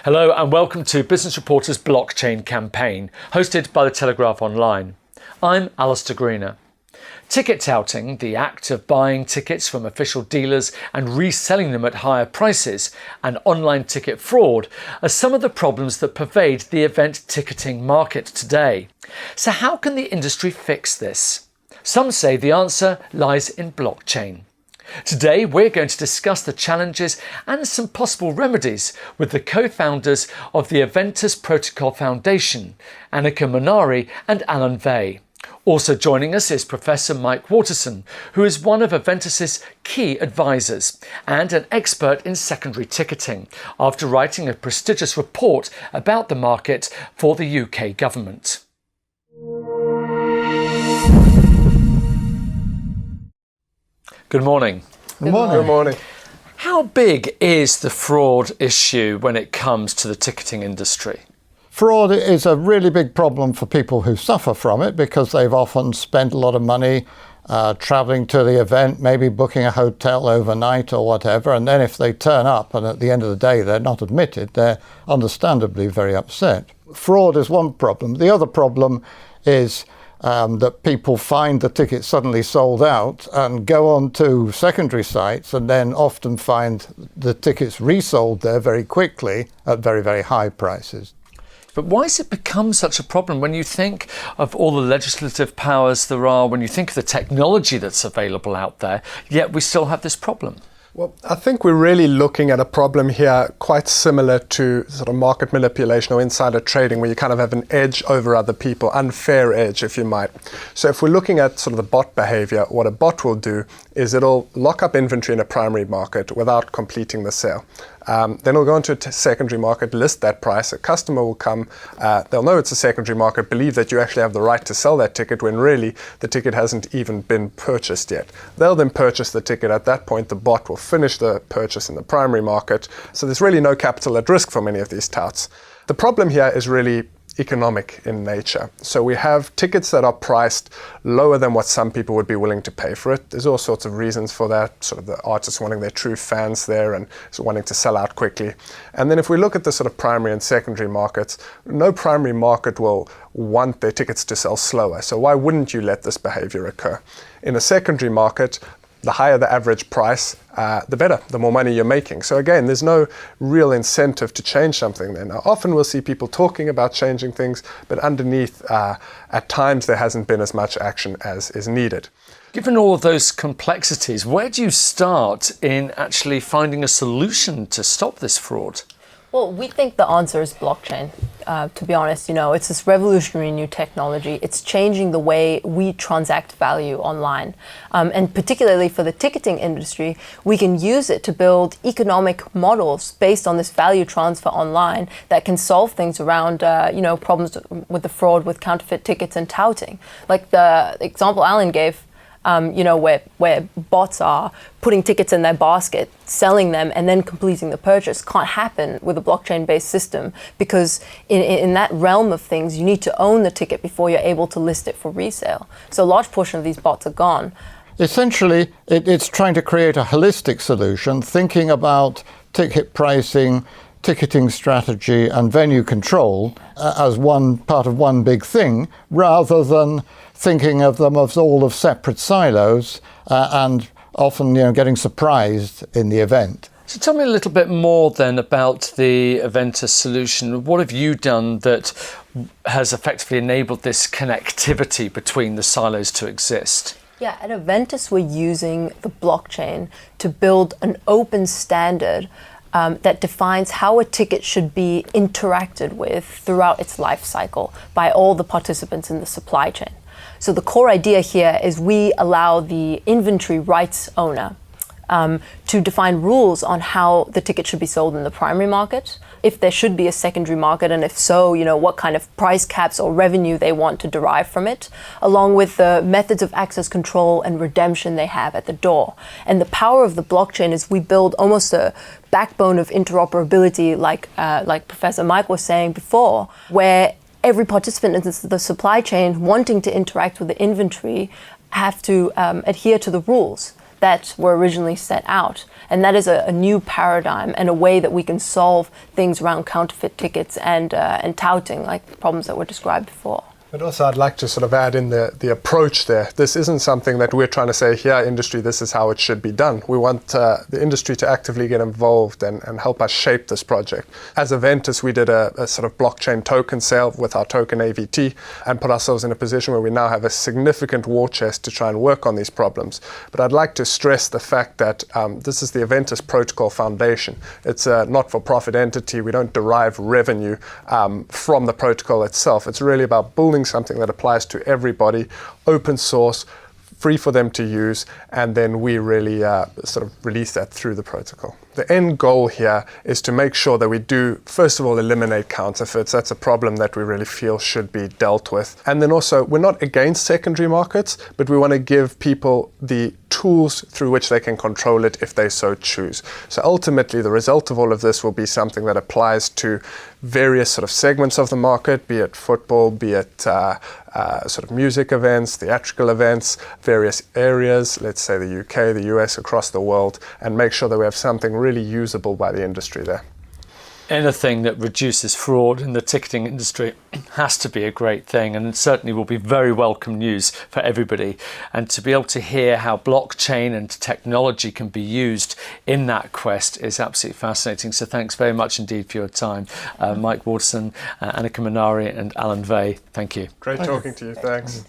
Hello and welcome to Business Reporter's blockchain campaign, hosted by the Telegraph Online. I'm Alistair Greener. Ticket touting, the act of buying tickets from official dealers and reselling them at higher prices, and online ticket fraud are some of the problems that pervade the event ticketing market today. So how can the industry fix this? Some say the answer lies in blockchain. Today we're going to discuss the challenges and some possible remedies with the co-founders of the Aventus Protocol Foundation, Annika Monari and Alan Vey. Also joining us is Professor Mike Waterson, who is one of Aventus's key advisors and an expert in secondary ticketing, after writing a prestigious report about the market for the UK government. Good morning. Good morning. Good morning. How big is the fraud issue when it comes to the ticketing industry? Fraud is a really big problem for people who suffer from it because they've often spent a lot of money traveling to the event, maybe booking a hotel overnight or whatever, and then if they turn up and at the end of the day they're not admitted, they're understandably very upset. Fraud is one problem. The other problem is that people find the ticket suddenly sold out and go on to secondary sites and then often find the tickets resold there very quickly at very, very high prices. But why has it become such a problem when you think of all the legislative powers there are, when you think of the technology that's available out there, yet we still have this problem? Well, I think we're really looking at a problem here quite similar to sort of market manipulation or insider trading, where you kind of have an edge over other people, unfair edge, if you might. So if we're looking at sort of the bot behavior, what a bot will do is it'll lock up inventory in a primary market without completing the sale. Then it'll go into a secondary market, list that price. A customer will come, they'll know it's a secondary market, believe that you actually have the right to sell that ticket when really the ticket hasn't even been purchased yet. They'll then purchase the ticket. At that point, the bot will finish the purchase in the primary market. So there's really no capital at risk for many of these touts. The problem here is really economic in nature. So we have tickets that are priced lower than what some people would be willing to pay for it. There's all sorts of reasons for that, sort of the artists wanting their true fans there and wanting to sell out quickly. And then if we look at the sort of primary and secondary markets, no primary market will want their tickets to sell slower. So why wouldn't you let this behavior occur? In a secondary market, the higher the average price, the better, the more money you're making. So again, there's no real incentive to change something there. Now, often we'll see people talking about changing things, but underneath, at times there hasn't been as much action as is needed. Given all of those complexities, where do you start in actually finding a solution to stop this fraud? Well, we think the answer is blockchain. To be honest, it's this revolutionary new technology. It's changing the way we transact value online. And particularly for the ticketing industry, we can use it to build economic models based on this value transfer online that can solve things around, problems with the fraud with counterfeit tickets and touting. Like the example Alan gave, where bots are putting tickets in their basket, selling them, and then completing the purchase can't happen with a blockchain-based system, because in that realm of things, you need to own the ticket before you're able to list it for resale. So a large portion of these bots are gone. Essentially, it's trying to create a holistic solution, thinking about ticket pricing, ticketing strategy and venue control as one part of one big thing, rather than thinking of them as all of separate silos and often getting surprised in the event. So tell me a little bit more then about the Aventus solution. What have you done that has effectively enabled this connectivity between the silos to exist? Yeah, at Aventus we're using the blockchain to build an open standard that defines how a ticket should be interacted with throughout its life cycle by all the participants in the supply chain. So the core idea here is we allow the inventory rights owner to define rules on how the ticket should be sold in the primary market, if there should be a secondary market, and if so, what kind of price caps or revenue they want to derive from it, along with the methods of access control and redemption they have at the door. And the power of the blockchain is we build almost a backbone of interoperability, like Professor Mike was saying before, where every participant in the supply chain wanting to interact with the inventory have to adhere to the rules. that were originally set out. And that is a new paradigm and a way that we can solve things around counterfeit tickets and touting, like the problems that were described before. But also I'd like to sort of add in the approach there. This isn't something that we're trying to say, here, industry, this is how it should be done. We want the industry to actively get involved and help us shape this project. As Aventus, we did a sort of blockchain token sale with our token AVT and put ourselves in a position where we now have a significant war chest to try and work on these problems. But I'd like to stress the fact that this is the Aventus Protocol Foundation. It's a not-for-profit entity. We don't derive revenue from the protocol itself. It's really about building something that applies to everybody, open source, free for them to use, and then we really sort of release that through the protocol. The end goal here is to make sure that we do, first of all, eliminate counterfeits. That's a problem that we really feel should be dealt with. And then also, we're not against secondary markets, but we want to give people the tools through which they can control it if they so choose. So ultimately, the result of all of this will be something that applies to various sort of segments of the market, be it football, be it sort of music events, theatrical events, various areas, let's say the UK, the US, across the world, and make sure that we have something really usable by the industry there. Anything that reduces fraud in the ticketing industry has to be a great thing, and it certainly will be very welcome news for everybody. And to be able to hear how blockchain and technology can be used in that quest is absolutely fascinating. So thanks very much indeed for your time. Mike Waterson, Annika Minari and Alan Vey, thank you. Great talking to you, thanks.